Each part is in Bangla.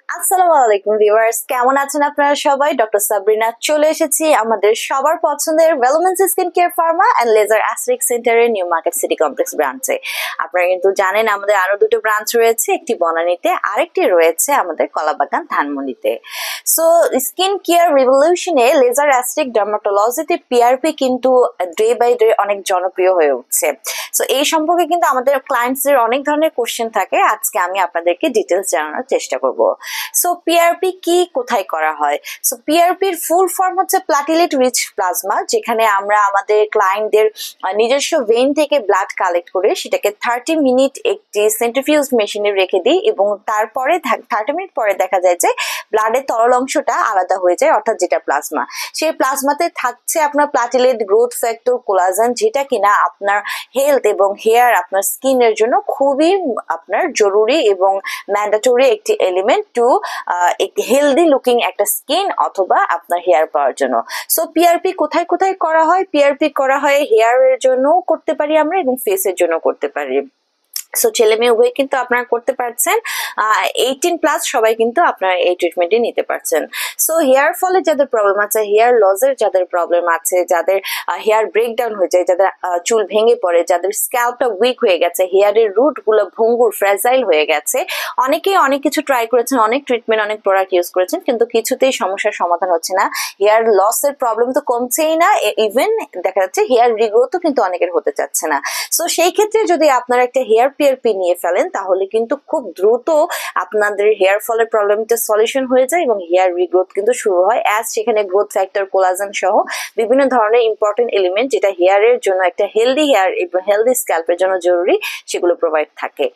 আসসালামু আলাইকুম ভিউয়ার্স, কেমন আছেন আপনারা সবাই? ডক্টর সাবরিনা চলে এসেছি আমাদের সবার পছন্দের ভেলোমেন্স skin care pharma and laser aesthetic সেন্টারের নিউ মার্কেট সিটি কমপ্লেক্স ব্রাঞ্চে। আপনারা কিন্তু জানেন আমাদের আরো দুটো ব্রাঞ্চ রয়েছে, একটি বনানীতে আরেকটি রয়েছে আমাদের কলাবাগান ধানমন্ডিতে। সো স্কিন কেয়ার রিভলিউশনে লেজার অ্যাস্থেটিক ডার্মাটোলজিতে পিআরপি কিন্তু ডে বাই ডে অনেক জনপ্রিয় হয়ে উঠছে। সো এই সম্পর্কে কিন্তু আমাদের ক্লায়েন্টসদের অনেক ধরনের কোশ্চেন থাকে, আজকে আমি আপনাদেরকে ডিটেলস জানানোর চেষ্টা করব। সো পিআরপি কি, কোথায় করা হয়? সো পিআরপির ফুল ফর্ম হচ্ছে প্লাটিলেট রিচ প্লাজমা, যেখানে আমরা আমাদের ক্লায়েন্টদের নিজস্ব ভেইন থেকে ব্লাড কালেক্ট করে সেটাকে 30 মিনিট একটি সেন্ট্রিফিউজ মেশিনে রেখে দিই এবং তারপরে 30 মিনিট পরে দেখা যায় যে ব্লাডের তরল অংশটা আলাদা হয়ে যায়, অর্থাৎ যেটা প্লাজমা, সেই প্লাজমাতে থাকছে আপনার প্লাটিলেট, গ্রোথ ফ্যাক্টর, কোলাজেন, যেটা কিনা আপনার হেলথ এবং হেয়ার, আপনার স্কিনের জন্য খুবই আপনার জরুরি এবং ম্যান্ডেটরি একটি এলিমেন্ট টু হেলদি লুকিং একটা স্কিন অথবা আপনার হেয়ার পাওয়ার জন্য। সো পিআরপি কোথায় কোথায় করা হয়? পিআরপি করা হয় হেয়ারের জন্য করতে পারি আমরা এবং ফেসের জন্য করতে পারি। সো ছেলে মেয়ে উভয় কিন্তু আপনারা করতে পারছেন, 18+ সবাই কিন্তু আপনারা এই ট্রিটমেন্টই নিতে পারছেন। সো হেয়ার ফলে যাদের প্রবলেম আছে, হেয়ার লসের যাদের প্রবলেম আছে, যাদের হেয়ার ব্রেকডাউন হয়ে যায়, যাদের চুল ভেঙে পড়ে, যাদের স্ক্যাল্পটা উইক হয়ে গেছে, হেয়ারের রুট গুলো ভঙ্গুর ফ্রেজাইল হয়ে গেছে, অনেকেই অনেক কিছু ট্রাই করেছেন, অনেক ট্রিটমেন্ট, অনেক প্রোডাক্ট ইউজ করেছেন, কিন্তু কিছুতেই সমস্যার সমাধান হচ্ছে না। হেয়ার লসের প্রবলেম তো কমছেই না, ইভেন দেখা যাচ্ছে হেয়ার রিগ্রোথও কিন্তু অনেকের হতে চাচ্ছে না। সো সেই ক্ষেত্রে যদি আপনারা একটা হেয়ার পিআরপি নিয়ে ফেলেন তাহলে কিন্তু খুব দ্রুত আপনাদের হেয়ার ফলের প্রবলেমটা সলিউশন হয়ে যায় এবং হেয়ার রিগ্রোথ কিন্তু শুরু হয়, অ্যাজ সেখানে গ্রোথ ফ্যাক্টর, কোলাজেন সহ বিভিন্ন ধরনের ইম্পর্টেন্ট এলিমেন্ট যেটা হেয়ারের জন্য, একটা হেলদি হেয়ার এবং হেলদি স্ক্যাল্পের জন্য জরুরি, সেগুলো প্রোভাইড থাকে।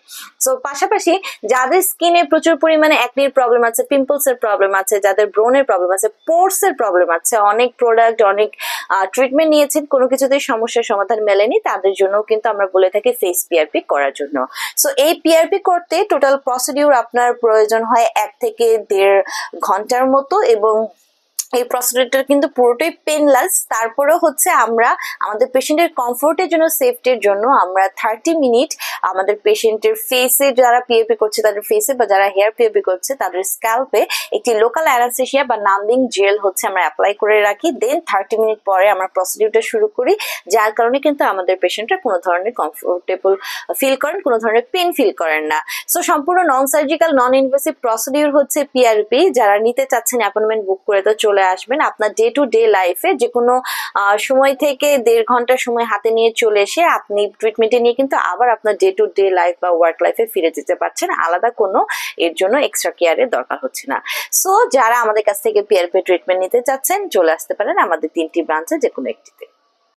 সো পাশাপাশি যাদের স্কিনে প্রচুর পরিমাণে অ্যাকনির প্রবলেম আছে, পিম্পলস এর প্রবলেম আছে, যাদের ব্রনের প্রবলেম আছে, পোরস এর প্রবলেম আছে, অনেক প্রোডাক্ট, অনেক ট্রিটমেন্ট নিয়েছেন, কোনো কিছুতেই সমস্যার সমাধান মেলেনি, তাদের জন্য কিন্তু আমরা বলে থাকি ফেস পিআরপি করার জন্য। সো এই পিআরপি করতে টোটাল প্রসিডিউর আপনার প্রয়োজন হয় 1 থেকে 1.5 ঘন্টার মতো এবং এই প্রসিডিউরটা কিন্তু পুরোটাই পেনলেস। তারপরে হচ্ছে আমরা আমাদের পেশেন্টের কমফোর্টের জন্য, সেফটির জন্য আমরা 30 মিনিট আমাদের পেশেন্টের ফেসে, যারা পিএপি করছে তাদের ফেসে, বা যারা হেয়ার পিএপি করছে তাদের স্ক্যাল্পে একটি লোকাল অ্যানাস্থেসিয়া বা নাম্বিং জেল হচ্ছে আমরা অ্যাপ্লাই করে রাখি। দেন 30 মিনিট পরে আমরা প্রসিডিউরটা শুরু করি, যার কারণে কিন্তু আমাদের পেশেন্টরা কোনো ধরনের কমফোর্টেবল ফিল করেন, কোনো ধরনের পেন ফিল করেন না। সো সম্পূর্ণ non surgical, non invasive procedure হচ্ছে পিআরপি। যারা নিতে চাচ্ছেন অ্যাপয়েন্টমেন্ট বুক করে তো চলে আসবেন। আপনার ডে টু ডে লাইফে যে কোনো সময় থেকে 1.5 ঘন্টার সময় হাতে নিয়ে চলে এসে আপনি ট্রিটমেন্টে নিয়ে কিন্তু আবার আপনার ডে টু ডে লাইফ বা ওয়ার্ক লাইফে ফিরে যেতে পারছেন, আলাদা কোনো এর জন্য এক্সট্রা কেয়ারের দরকার হচ্ছে না। সো যারা আমাদের কাছ থেকে পিআরপি ট্রিটমেন্ট নিতে চাচ্ছেন চলে আসতে পারেন আমাদের 3টি ব্রাঞ্চে যে কোনো একটিতে।